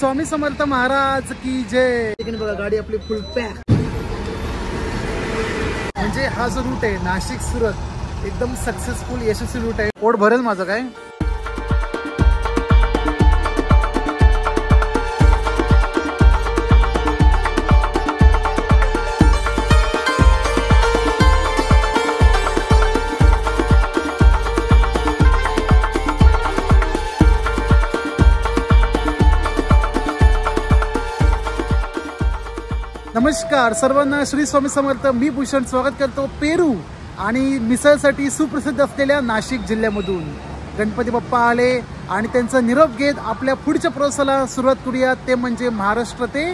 स्वामी समर्थ महाराज की जय। बघा गाडी आपली फुल पॅक। म्हणजे हा जो रूट आहे नाशिक सुरत एकदम सक्सेसफुल यशस्वी रूट आहे। पोट भरेल माझं काय। नमस्कार सर्वांना, श्री स्वामी समर्थ। मी भूषण स्वागत करतो पेरू आणि मिसळसाठी सुप्रसिद्ध असलेल्या नाशिक जिल्ह्यामधून। गणपती बाप्पा आले आणि त्यांचा निरोप घेत आपल्या पुढच्या प्रवासाला सुरुवात करूया, ते म्हणजे महाराष्ट्र ते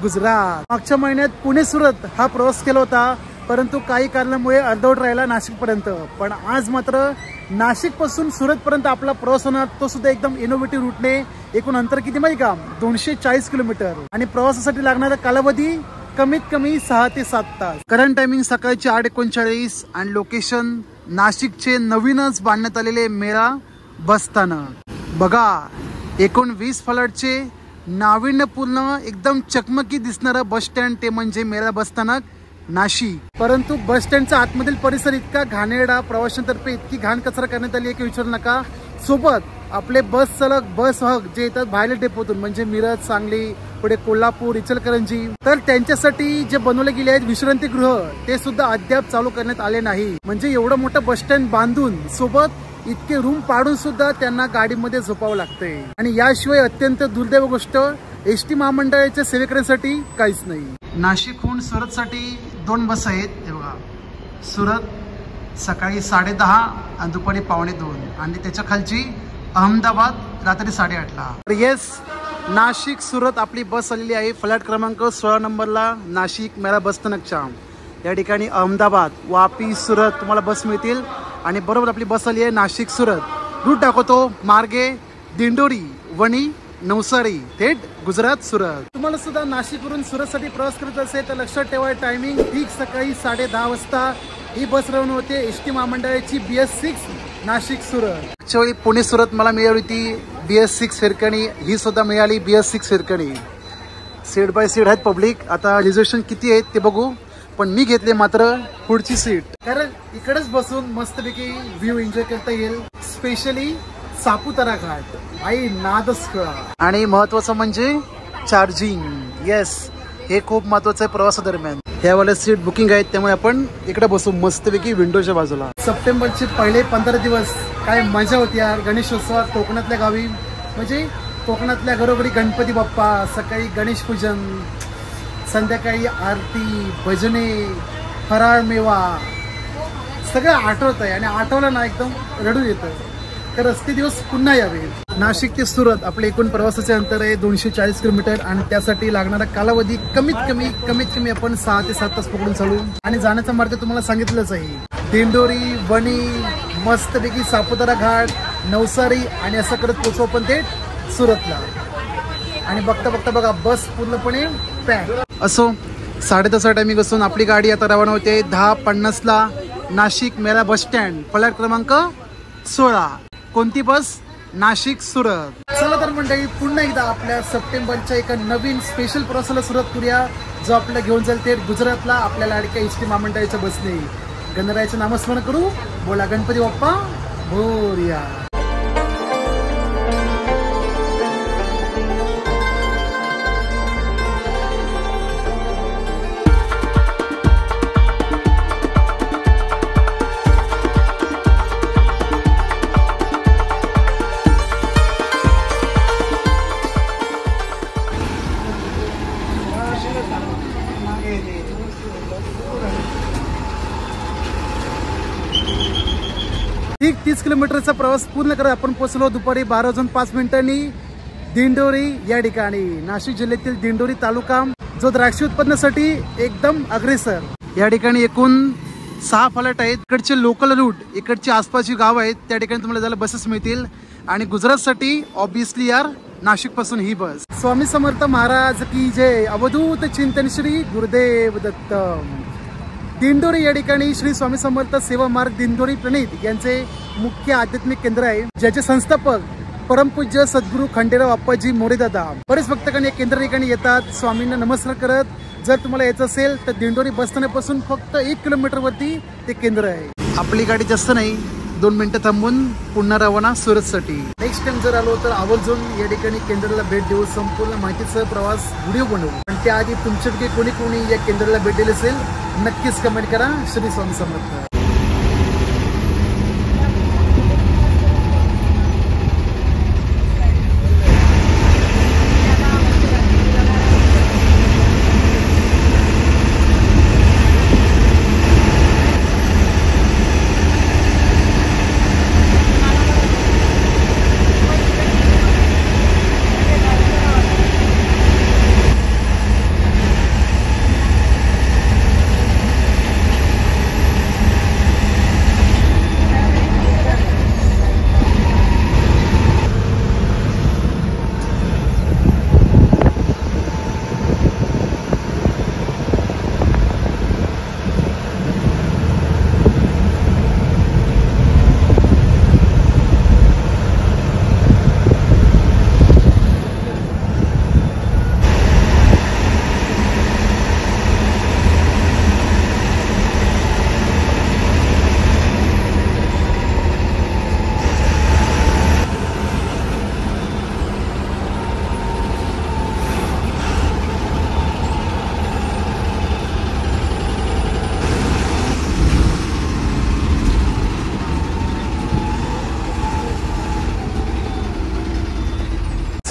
गुजरात। मागच्या महिन्यात पुणे सुरत हा प्रवास केला होता, परंतु काही कारणामुळे अर्धवट राहिला नाशिक पर्यंत। पण आज मात्र नाशिक पासून सुरत पर्यंत आपला प्रवास होणार, तो सुद्धा एकदम इनोव्हेटिव्ह रूटने। एकूण अंतर किती माहिती का, 240 किलोमीटर आणि प्रवासासाठी लागणारा कालावधी कमीत कमी 6 ते 7 तास। करंट टायमिंग सकाळची 8:39 आणि लोकेशन नाशिकचे नवीनच बांधण्यात आलेले मेरा बस स्थानक। बघा 19 फलाटचे नाविन्यपूर्ण एकदम चकमकी दिसणारं बस स्टँड, ते म्हणजे मेरा बस स्थानक नाशिक। परंतु बस स्टँडचा आतमधील परिसर इतका घाणेरडा, प्रवाशांतर्फे इतकी घाण कचरा करण्यात आली आहे की विचारू नका। सोबत आपले बस चालक, बस वाहक जे येतात बाहेर डेपोतून, म्हणजे मिरज, सांगली, पुढे कोल्हापूर, इचलकरंजी, तर त्यांच्यासाठी जे बनवले गेले आहेत विश्रांतीगृह, ते सुद्धा अद्याप चालू करण्यात आले नाही। म्हणजे एवढं मोठं बस स्टँड बांधून सोबत इतके रूम पाडून सुद्धा त्यांना गाडीमध्ये झोपावं लागतंय। आणि याशिवाय अत्यंत दुर्दैव गोष्ट, एसटी महामंडळाच्या सेवेकऱ्यांसाठी काहीच नाही। नाशिकहून सुरतसाठी 2 बस आहेत, हे बघा। सुरत सकाळी 10:30 आणि दुपारी 2:45 आणि त्याच्या खालची अहमदाबाद रात्री 8:30ला। येस, नाशिक सुरत आपली बस आलेली आहे। फ्लॅट क्रमांक 16 नंबरला नाशिक मेरा बस स्थानकच्या या ठिकाणी अहमदाबाद, वापी, सुरत तुम्हाला बस मिळतील। आणि बरोबर आपली बस आली आहे नाशिक सुरत। रूट दाखवतो, मार्गे दिंडोरी, वणी, नवसारी, थेट गुजरात सुरत। तुम्हाला सुद्धा नाशिकवरून सुरतसाठी प्रवास करत असेल तर लक्षात ठेवा, टायमिंग ठीक सकाळी 10:30 वाजता ही बस रवाना होते, एसटी महामंडळाची BS6 नाशिक सुरत। त्यावेळी पुणे सुरत मला मिळाली होती BS6 हिरकणी, ही सुद्धा मिळाली BS6 Hirkani. Seat by seat आहेत पब्लिक। आता रिझर्वेशन किती आहेत ते बघू, पण मी घेतले मात्र पुढची सीट, कारण इकडेच बसून मस्तपैकी व्ह्यू एन्जॉय करता येईल। स्पेशली सापुतारा घाट, आई नादच कळा। आणि महत्वाचं म्हणजे चार्जिंग। येस, हे खूप महत्वाचं आहे प्रवासादरम्यान। त्यावेळेला सीट बुकिंग आहेत, त्यामुळे आपण इकडे बसू मस्तपैकी विंडोच्या बाजूला। सप्टेंबरचे पहिले 15 दिवस काय मजा होती यार गणेशोत्सवात कोकणातल्या गावी। म्हणजे कोकणातल्या घरोघरी गणपती बाप्पा, सकाळी गणेश पूजन, संध्याकाळी आरती, भजने, फराळ मेवा, सगळं आठवत आहे। आणि आठवलं ना एकदम रडू येतं, तर ते दिवस पुन्हा यावे। नाशिक ते सुरत आपले एकूण प्रवासाचे अंतर आहे 240 किलोमीटर आणि त्यासाठी लागणारा कालावधी कमीत कमी आपण 6 ते 7 तास पकडून चालू। आणि जाण्याचा मार्ग तुम्हाला सांगितलंच आहे, दिंडोरी, वणी, मस्तपैकी सापुतारा घाट, नवसारी आणि असं करत पोहोचू आपण ते सुरतला। आणि बघता बघा बस पूर्णपणे पॅक। असो 10:30 टायमिंग असून आपली गाडी आता रवाना होते 10:50ला नाशिक मेरा बस स्टँड, फ्लॅट क्रमांक 16। कोणती बस? नाशिक सुरत। चला तर मंडळी, पुन्हा एकदा आपल्या सप्टेंबरच्या एका नवीन स्पेशल प्रवासाला सुरुवात करूया, जो आपल्याला घेऊन जाईल थेट गुजरातला आपल्या लाडक्या एसटी महामंडळाच्या बसने। गणरायाचं नामस्मरण करू, बोला गणपती बाप्पा मोरया। ठीक 30 किलोमीटरचा प्रवास पूर्ण करत आपण पोहोचलो दुपारी 12:05 दिंडोरी या ठिकाणी। नाशिक जिल्ह्यातील दिंडोरी तालुका जो द्राक्ष उत्पादनासाठी एकदम अग्रेसर। या ठिकाणी एकूण 6 फलाट आहेत। इकडचे लोकल रूट, इकडची आसपासची गाव आहेत, त्या ठिकाणी तुम्हाला जायला बसेस मिळतील। आणि गुजरातसाठी ऑब्विसली यार नाशिक पासून ही बस। स्वामी समर्थ महाराज की जय। अवधूत चिंतन श्री गुरुदेव दत्त। दिंडोरी या ठिकाणी श्री स्वामी समर्थ सेवा मार्ग दिंडोरी प्रणित यांचे मुख्य आध्यात्मिक केंद्र आहे, ज्याचे संस्थापक परमपूज्य सद्गुरू खंडेराव अप्पाजी मोरेदादा. बरेच भक्तगण या केंद्र ठिकाणी येतात स्वामींना नमस्कार करत. जर तुम्हाला यायचं असेल तर दिंडोरी बसस्थानकापासून फक्त 1 किलोमीटर वरती ते केंद्र आहे. आपली गाडी जास्त नाही, 2 मिनिटं थांबून पुन्हा रवाना सुरतसाठी. नेक्स्ट टाइम जर आलो तर आवर्जून या ठिकाणी केंद्राला भेट देऊ, संपूर्ण माहितीचा प्रवास व्हिडिओ बनवू. पण त्याआधी तुमच्यापैकी कोणी या केंद्राला भेट दिली असेल नक्कीच कमेंट करा. श्री स्वामी समर्थ.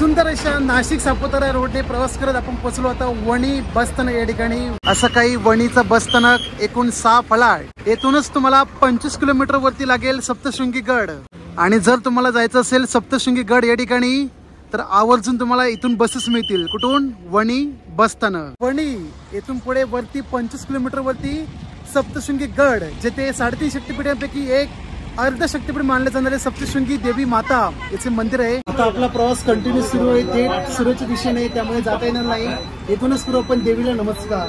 सुंदर अशा नाशिक सापुतारा रोडने प्रवास करत आपण पोहोचलो आता वणी बसस्थानक या ठिकाणी. असं काही वणीचं बसस्थानक एकूण 6 फलाट. येथूनच तुम्हाला 25 किलोमीटर वरती लागेल सप्तशृंगी गड. आणि जर तुम्हाला जायचं असेल सप्तशृंगी गड या ठिकाणी तर आवर्जून तुम्हाला इथून बसेस मिळतील. कुठून? वणी बसस्थानक. वणी येथून पुढे वरती 25 किलोमीटर वरती सप्तशृंगी गड, जेथे 3.5 शक्तिपीठांपैकी एक अर्ध शक्तिपीठ मानले जाणारे सप्तशृंगी देवी माता याचे मंदिर आहे. आता आपला प्रवास कंटिन्यू सुरू आहे. थेट सुरतच्या दिशेने, त्यामुळे जाता येणार नाही. येथूनच करू आपण देवीला नमस्कार.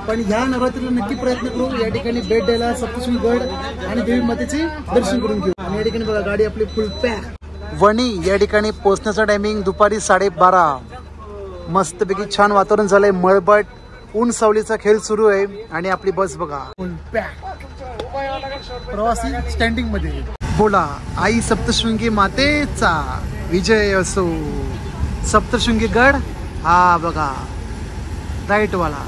पण ह्या नवरात्रीला नक्की प्रयत्न करू या ठिकाणी भेट द्यायला, सप्तशृंगी गड आणि देवी मातेचे दर्शन करून घेऊ. आणि या ठिकाणी बघा गाडी आपली फुल पॅक. वणी या ठिकाणी पोहोचण्याचा टायमिंग दुपारी 12:30. मस्तपैकी छान वातावरण झालंय, मळबट ऊन सावलीचा खेळ सुरू आहे. आणि आपली बस बघा फुल पॅक, प्रवासी स्टँडिंग मध्ये. बोला आई सप्तशृंगी मातेचा विजय असो. सप्तशृंगी गड हा बघा राईट वाला.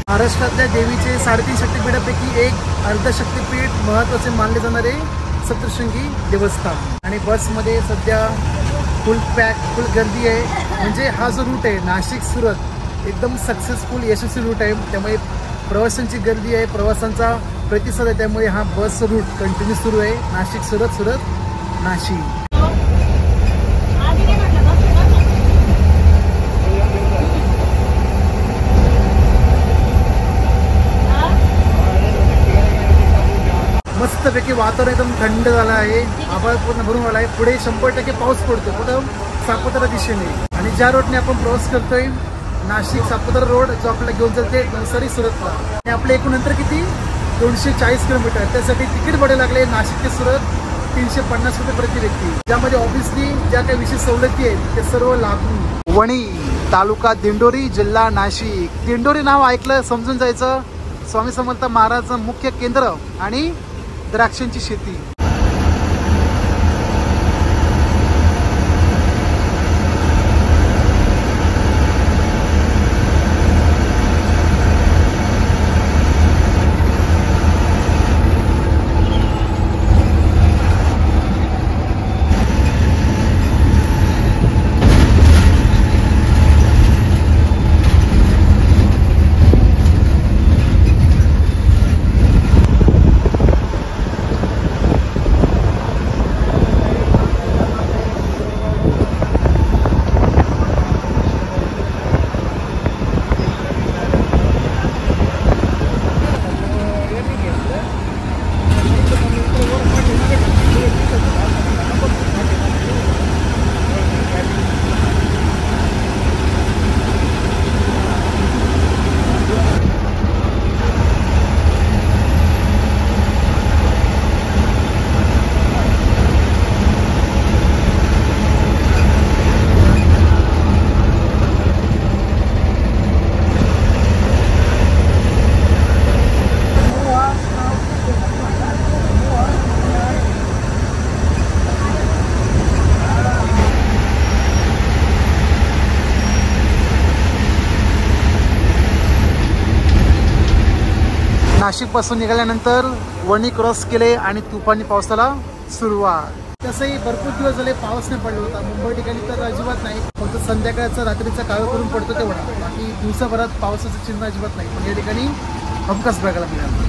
महाराष्ट्रातल्या देवीचे 3.5 शक्तिपीठापैकी एक अर्ध शक्तिपीठ महत्वाचे मानले जाणारे सप्तशृंगी देवस्थान. आणि बसमध्ये सध्या फुल पॅक, फुल गर्दी आहे. म्हणजे हा जो रूट आहे नाशिक सुरत एकदम सक्सेसफुल यशस्वी रूट आहे. त्यामुळे प्रवाशांची गर्दी आहे, प्रवासांचा प्रतिसाद आहे. त्यामुळे हा बस रूट कंटिन्यू सुरू आहे. नाशिक सुरत, सुरत नाशिक. मस्तपैकी वातावरण एकदम थंड झालं आहे. आभाळ पूर्ण भरून आला आहे. पुढे 100% पाऊस पडतो. कुठं? सापुतारा दिशेने. आणि ज्या रोडने आपण प्रवास करतोय नाशिक सापुतारा रोड, जो आपल्याला घेऊन जाते नवसारी सुरतला. आणि आपलं एकूण अंतर किती? 240 किलोमीटर. त्यासाठी तिकीट भाडे लागले नाशिक ते सुरत 350 रुपये प्रति व्यक्ती. ज्यामध्ये ऑब्व्हियसली ज्या काही विशेष सवलती आहेत ते सर्व लागू. वणी तालुका दिंडोरी, जिल्हा नाशिक. दिंडोरी नाव ऐकलं समजून जायचं स्वामी समर्थ महाराजांचं मुख्य केंद्र आणि द्राक्षांची शेती. नाशिकपासून निघाल्यानंतर वणी क्रॉस केले आणि तुफानी पावसाला सुरुवात. तसंही भरपूर दिवस झाले पाऊस नाही पडला होता. मुंबई ठिकाणी तर अजिबात नाही. फक्त संध्याकाळचा रात्रीचा काळ करून पडतो तेवढा. बाकी दिवसाभरात पावसाचं चिन्ह अजिबात नाही. पण या ठिकाणी हमखास बघायला मिळालं.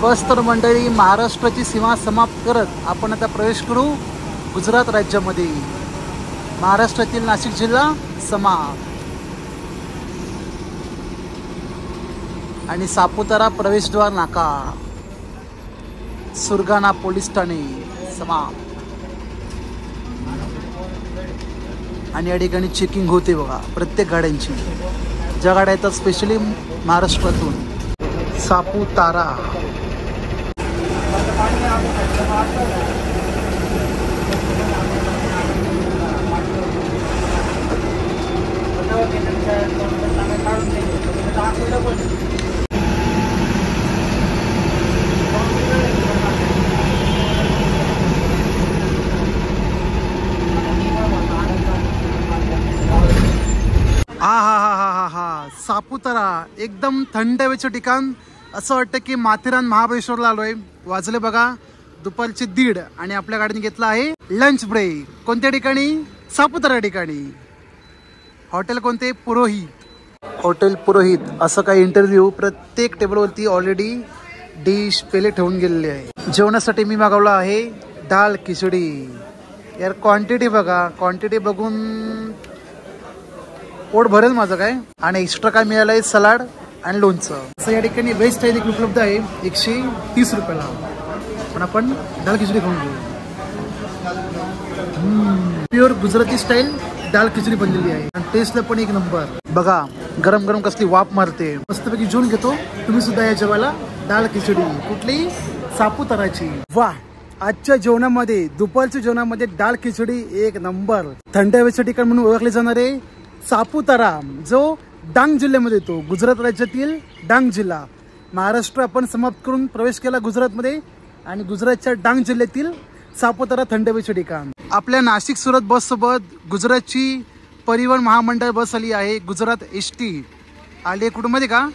बस तर मंडळी महाराष्ट्राची सीमा समाप्त करत आपण आता प्रवेश करू गुजरात राज्यामध्ये. महाराष्ट्रातील नाशिक जिल्हा समाप्त आणि सापुतारा प्रवेशद्वार नाका, सुरगाणा पोलीस ठाणे समाप्त. आणि या ठिकाणी चेकिंग होते बघा प्रत्येक गाड्यांची. ज्या गाड्या येतात स्पेशली महाराष्ट्रातून. सापुतारा हा सापुतारा एकदम थंड हवेचं ठिकाण. असं वाटतं की माथेरान महाबळेश्वरला आलोय. वाजले बघा दुपारचे 1:30 आणि आपल्या गाडीने घेतला आहे लंच ब्रेक. कोणत्या ठिकाणी? सापुतारा ठिकाणी. हॉटेल कोणते? पुरोहित. हॉटेल पुरोहित. असं काही इंटरव्ह्यू प्रत्येक टेबलवरती ऑलरेडी डिश पेले ठेवून गेलेले आहे. जेवणासाठी मी मागवला आहे दाल खिचडी. यार क्वांटिटी बघा, क्वांटिटी बघून पोट भरेल माझं काय. आणि एक्स्ट्रा काय मिळालं आहे सलाड आणि लोणचं. असं या ठिकाणी व्हेज स्टाईल देखील उपलब्ध आहे 130 रुपयाला. पण आपण दाल खिचडी खाऊन घेऊ. प्युअर गुजराती स्टाईल दाल खिचडी बनलेली आहे आणि टेस्टला पण एक नंबर. बघा गरम गरम कसली वाफ मारते. मस्तपैकी जेवून घेतो. तुम्ही सुद्धा या जेवायला दाल खिचडी. कुठली? सापुताराची. वाह आजच्या जेवणामध्ये दुपारच्या जेवणामध्ये डाळ खिचडी एक नंबर. थंड हवेचं ठिकाण म्हणून ओळखले जाणारे सापुतारा जो डांग जिल्ह्यामध्ये येतो, गुजरात राज्यातील डांग जिल्हा. महाराष्ट्र आपण समाप्त करून प्रवेश केला गुजरातमध्ये आणि गुजरातच्या डांग जिल्ह्यातील सापुतारा थंड हवेचे ठिकाण. आपल्या नाशिक सुरत बस सोबत गुजरातची परिवहन महामंडळ बस आली आहे. गुजरात ST आली आहे कुठं मध्ये का,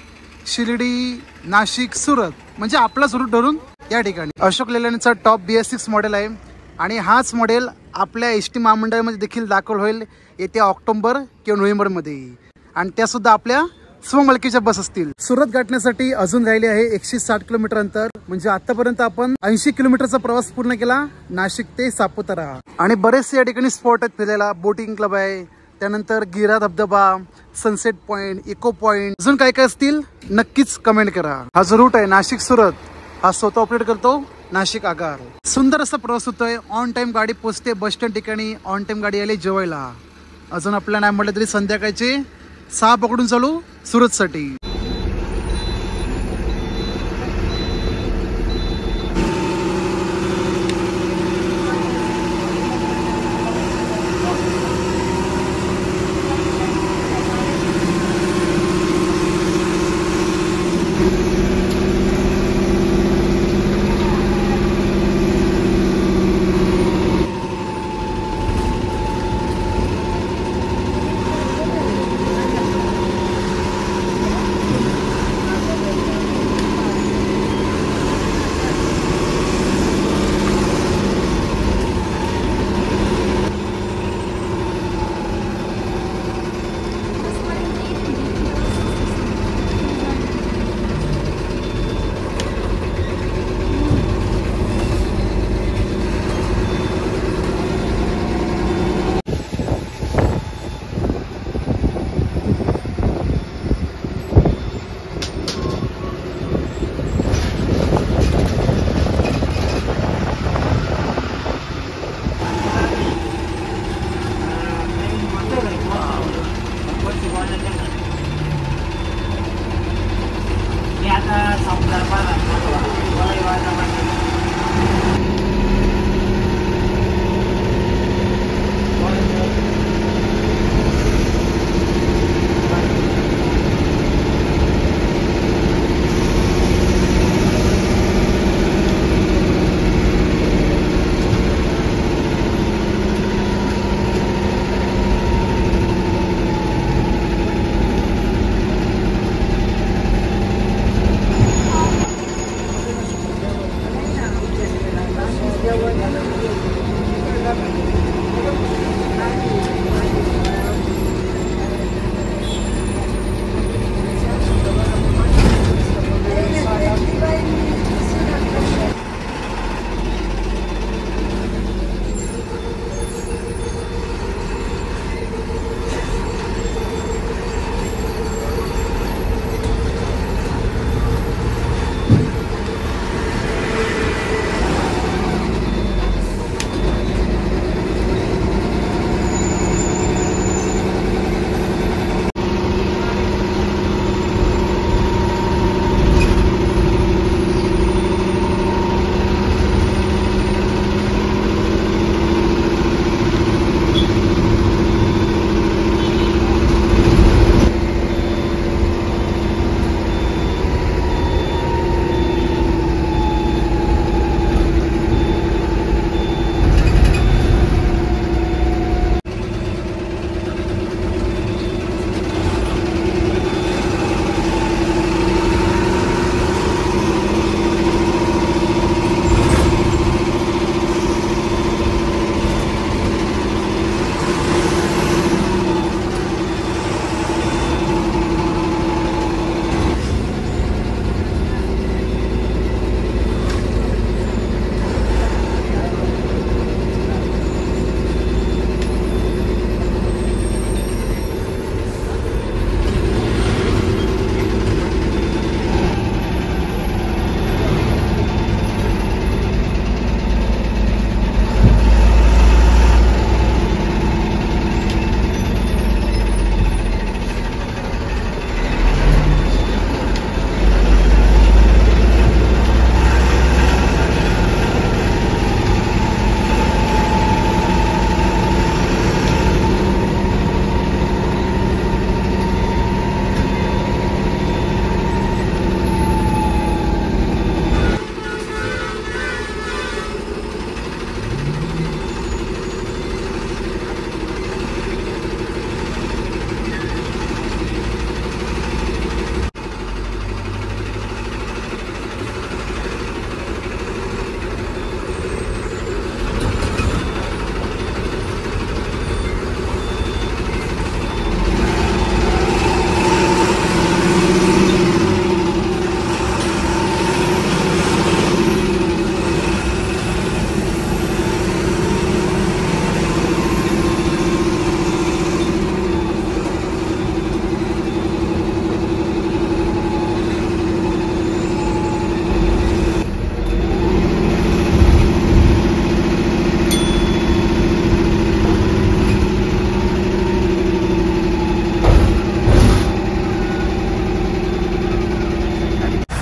शिर्डी नाशिक सुरत, म्हणजे आपलाच रूट धरून या ठिकाणी. अशोक लेलँडचा टॉप BS6 मॉडेल आहे आणि हाच मॉडेल आपल्या ST महामंडळामध्ये देखील दाखल होईल येत्या ऑक्टोबर किंवा नोव्हेंबरमध्ये. आणि त्या सुद्धा आपल्या स्वमालकीच्या बस असतील. सुरत गाठण्यासाठी अजून राहिले आहे 160 किलोमीटर अंतर. म्हणजे आतापर्यंत आपण 80 किलोमीटरचा प्रवास पूर्ण केला नाशिक ते सापुतारा. आणि बरेचसे या ठिकाणी स्पॉट आहेत फिरायला. बोटिंग क्लब आहे, त्यानंतर गिरा धबधबा, सनसेट पॉइंट, इको पॉइंट, अजून काय काय असतील नक्कीच कमेंट करा. हा जो रूट आहे नाशिक सुरत हा स्वतः ऑपरेट करतो नाशिक आगार. सुंदर असा प्रवास होतोय. ऑन टाइम गाडी पोहोचते बस स्टँड ठिकाणी. ऑन टाइम गाडी आली जेवायला. अजून आपल्याला नाही म्हटलं तरी संध्याकाळचे 6 पकडून चालू सुरतसाठी.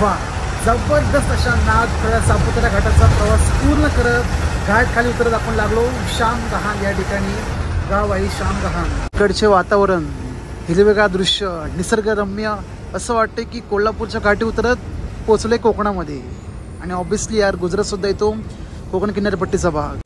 वा जबरदस्त अशा नागखळा सापुतारा घाटाचा प्रवास पूर्ण करत घाट खाली उतरत आपण लागलो शामगहान या ठिकाणी. गाव आहे शामगहान. इकडचे वातावरण, हिरवेगार दृश्य, निसर्गरम्य, असं वाटतं की कोल्हापूरच्या घाटी उतरत पोचले कोकणामध्ये. आणि ऑब्विसली यार गुजरात सुद्धा येतो कोकण किनारपट्टीचा भाग.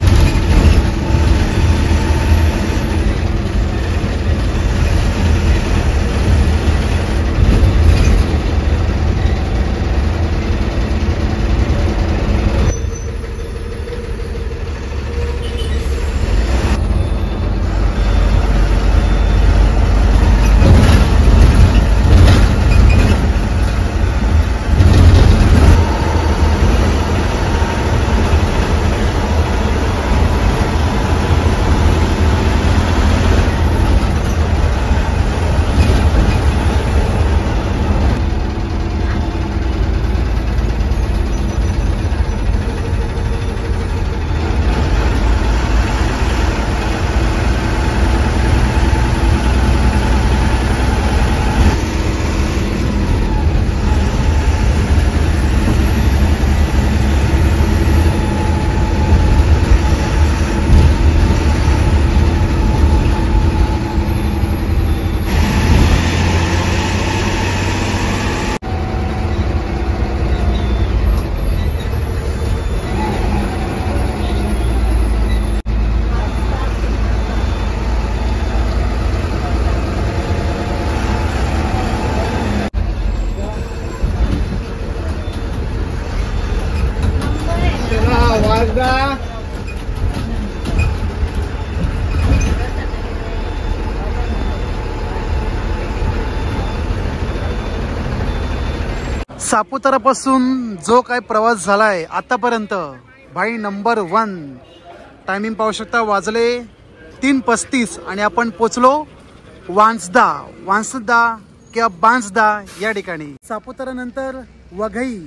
सापुतारापासून जो काय प्रवास झालाय आतापर्यंत भाई नंबर 1. टायमिंग पाहू शकता, वाजले 3:35 आणि आपण पोचलो वांसदा किंवा बांसदा या ठिकाणी. सापुतारा नंतर वघई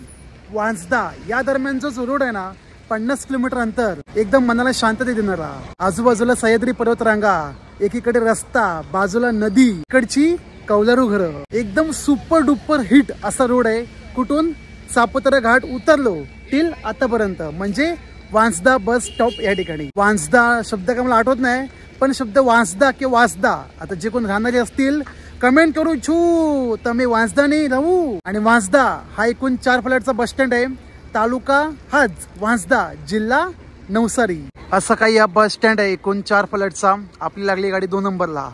वांसदा या दरम्यानचा जो रोड आहे ना 50 किलोमीटर अंतर, एकदम मनाला शांतता देणारा. आजूबाजूला सह्याद्री पर्वतरांगा, एकीकडे रस्ता, बाजूला नदी, इकडची कौलारू घरं, एकदम सुपर डुपर हिट असा रोड आहे. कुठून सापुतारा घाट उतरलो टिल आतापर्यंत, म्हणजे वांसदा बस स्टॉप या ठिकाणी. वांसदा शब्द काय मला आठवत नाही, पण शब्द वांसदा किंवा वासदा, आता जे कोण राहणारे असतील कमेंट करू छू तर मी वांसदा नाही राहू. आणि वांसदा हा एकूण 4 फलाटचा बस स्टँड आहे. तालुका हज वांसदा, जिल्हा नवसारी, असं काही हा बस स्टँड आहे एकूण 4 फलाटचा. आपली लागली गाडी 2 नंबरला.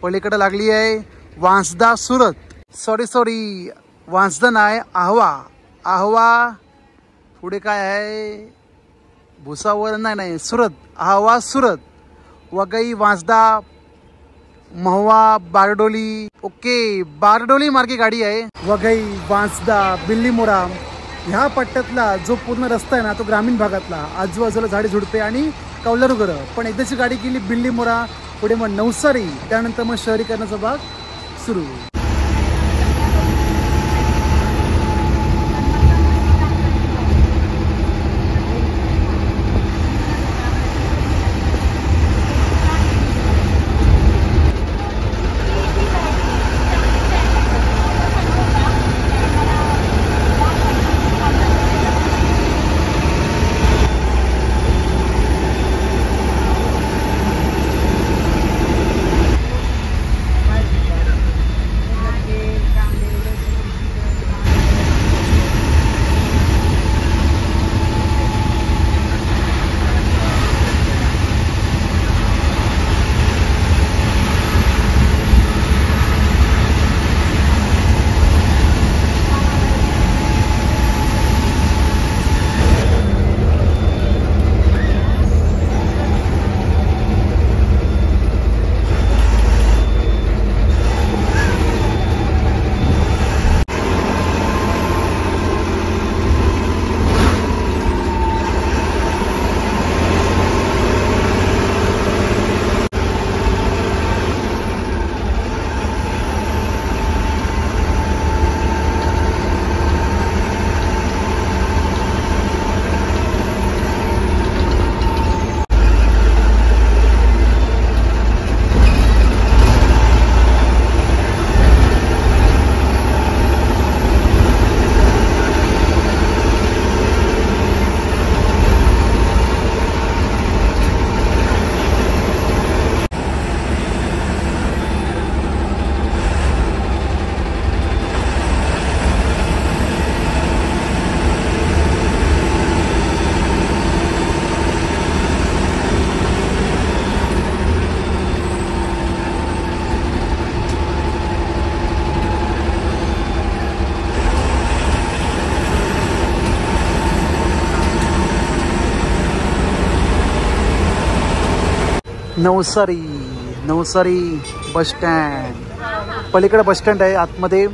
पलीकडे लागली आहे वांसदा सुरत, सॉरी वांसदा नाही, आहवा पुढे काय आहे भुसावळ, नाही सुरत, आहवा सुरत, वगई वांसदा, महुवा, बारडोली. ओके, बारडोली मार्गे गाडी आहे. वगई, वांसदा, बिल्लीमोरा ह्या पट्ट्यातला जो पूर्ण रस्ता आहे ना तो ग्रामीण भागातला, आजूबाजूला झाडे झुडपे आणि कौलारू घरं. पण एकदाची गाडी गेली बिल्लीमोरा, पुढे मग नवसारी, त्यानंतर मग शहरीकरणाचा भाग सुरू. Navsari bus stand. पलीकडे बस स्टँड आहे, आतमध्ये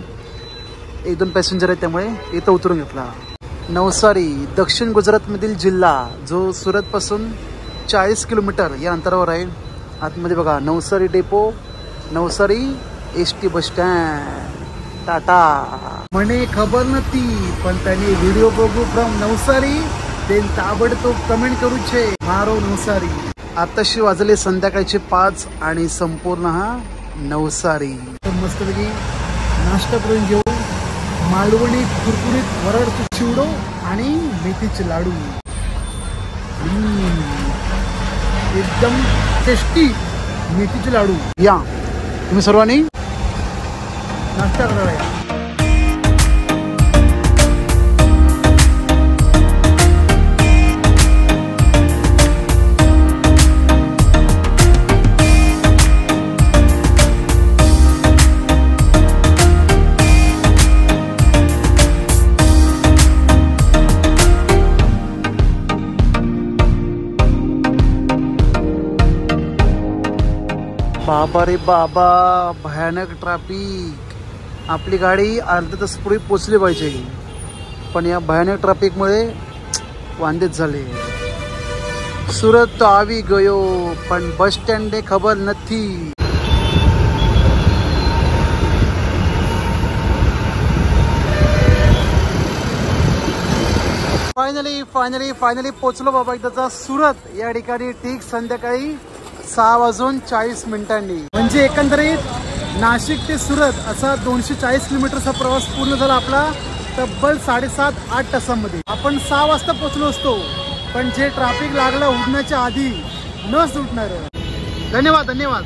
1-2 पॅसेंजर आहेत, त्यामुळे इथं उतरून घेतला. नवसारी दक्षिण गुजरातमधील जिल्हा जो सुरतपासून 40 किलोमीटर या अंतरावर आहे. आतमध्ये बघा Navsari depot, Navsari ST bus stand. Tata. म्हणे खबर नव्हती, पण त्याने व्हिडिओ बघू फ्रॉम नवसारी देन ताबडतोब कमेंट करू छे मारो नवसारी. आताशी वाजले संध्याकाळचे 5 आणि संपूर्ण हा नवसारी. तर मस्तपैकी नाश्ता करून घेऊ. मालवणी कुरकुरीत वरड चिवडो आणि मेथीचे लाडू. एकदम टेस्टी मेथीचे लाडू. या तुम्ही सर्वांनी नाश्ता करा. बाबा रे बाबा, भयानक ट्रॅफिक. आपली गाडी अर्धा तास पूर्वी पोचली पाहिजे, पण या भयानक ट्रॅफिकमुळे वांदेच झाले. सुरत तो आवी गयो, पण बस स्टँड खबर नथी. फायनली पोचलो बाबा एकदाचा सुरत या ठिकाणी. ठीक संध्याकाळी 6:40 म्हणजे एकंदरीत नाशिक ते सुरत असा 240 किलोमीटरचा प्रवास पूर्ण झाला आपला तब्बल 7.5-8 तासांमध्ये. आपण 6 वाजता पोहोचलो असतो, पण जे ट्रॅफिक लागलं उडण्याच्या आधी न सुटणार. धन्यवाद.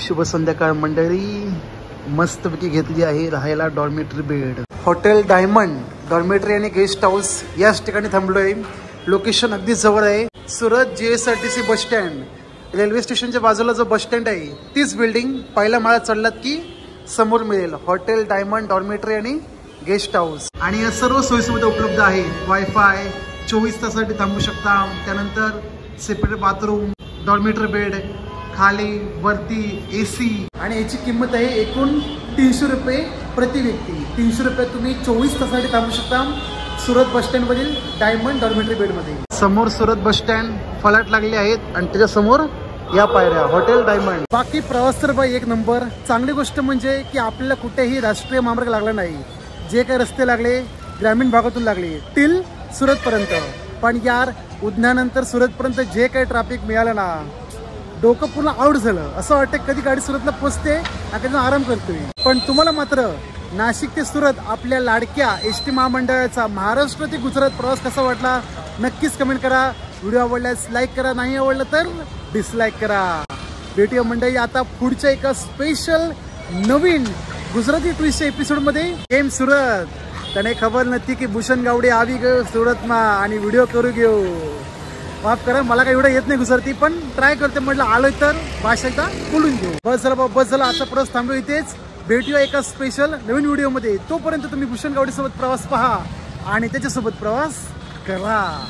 शुभ संध्याकाळ मंडळी. मस्तपैकी घेतली आहे राहायला dormitory bed. Hotel diamond dormitory आणि गेस्ट हाऊस याच ठिकाणी थांबलोय. लोकेशन अगदी जवळ आहे. Surat GSRTC bus stand, railway स्टेशनच्या बाजूला जो बस स्टँड आहे तीच बिल्डिंग. पहिल्या माळ्यात चढलात की समोर मिळेल हॉटेल डायमंड डॉर्मेटरी आणि गेस्ट हाऊस. आणि या सर्व सोयीसुविधा उपलब्ध आहेत. वायफाय, 24 तासासाठी थांबू शकता. त्यानंतर सेपरेट बाथरूम, डॉर्मेटरी बेड, खाली वरती AC. आणि याची किंमत आहे एकूण 300 रुपये प्रति व्यक्ती. 300 रुपये तुम्ही 24 तासासाठी थांबू शकता सुरत बस स्टँड मधील डायमंड डॉर्मेटरी बेड मध्ये. समोर सुरत बस स्टँड फलाट लागले आहेत आणि त्याच्या समोर या पायऱ्या हॉटेल डायमंड. बाकी प्रवास तर बाई एक नंबर. चांगली गोष्ट म्हणजे की आपल्याला कुठेही राष्ट्रीय महामार्ग लागला नाही. जे काही रस्ते लागले ग्रामीण भागातून लागले टिल सुरत पर्यंत. पण यार उद्यानंतर सुरत पर्यंत जे काही ट्रॅफिक मिळालं ना, डोकं पूर्ण आउट झालं. असं वाटतं कधी गाडी सुरतला पोचते आणि आराम करतोय. पण तुम्हाला मात्र नाशिक ते सुरत आपल्या लाडक्या ST महामंडळाचा महाराष्ट्र ते गुजरात प्रवास कसा वाटला नक्कीच कमेंट करा. व्हिडिओ आवडल्यास लाईक करा, नाही आवडलं तर डिसलाईक करा. भेटूया मंडळी आता पुढच्या एका स्पेशल नवीन गुजराती ट्विस्टच्या एपिसोडमध्ये. गेम सुरत त्याने खबर नव्हती की भूषण गावडे आवी गयो सुरत मा आणि व्हिडिओ करू घेऊ. माफ करा, मला काही एवढं येत नाही गुजराती, पण ट्राय करते. म्हटलं आलोय तर भाषा एकदा बोलून घेऊ. बस झाला आजचा प्रवास थांबलो इथेच. भेटूया एका स्पेशल नवीन व्हिडिओमध्ये. तोपर्यंत तुम्ही भूषण गावडे सोबत प्रवास पहा आणि त्याच्यासोबत प्रवास करा.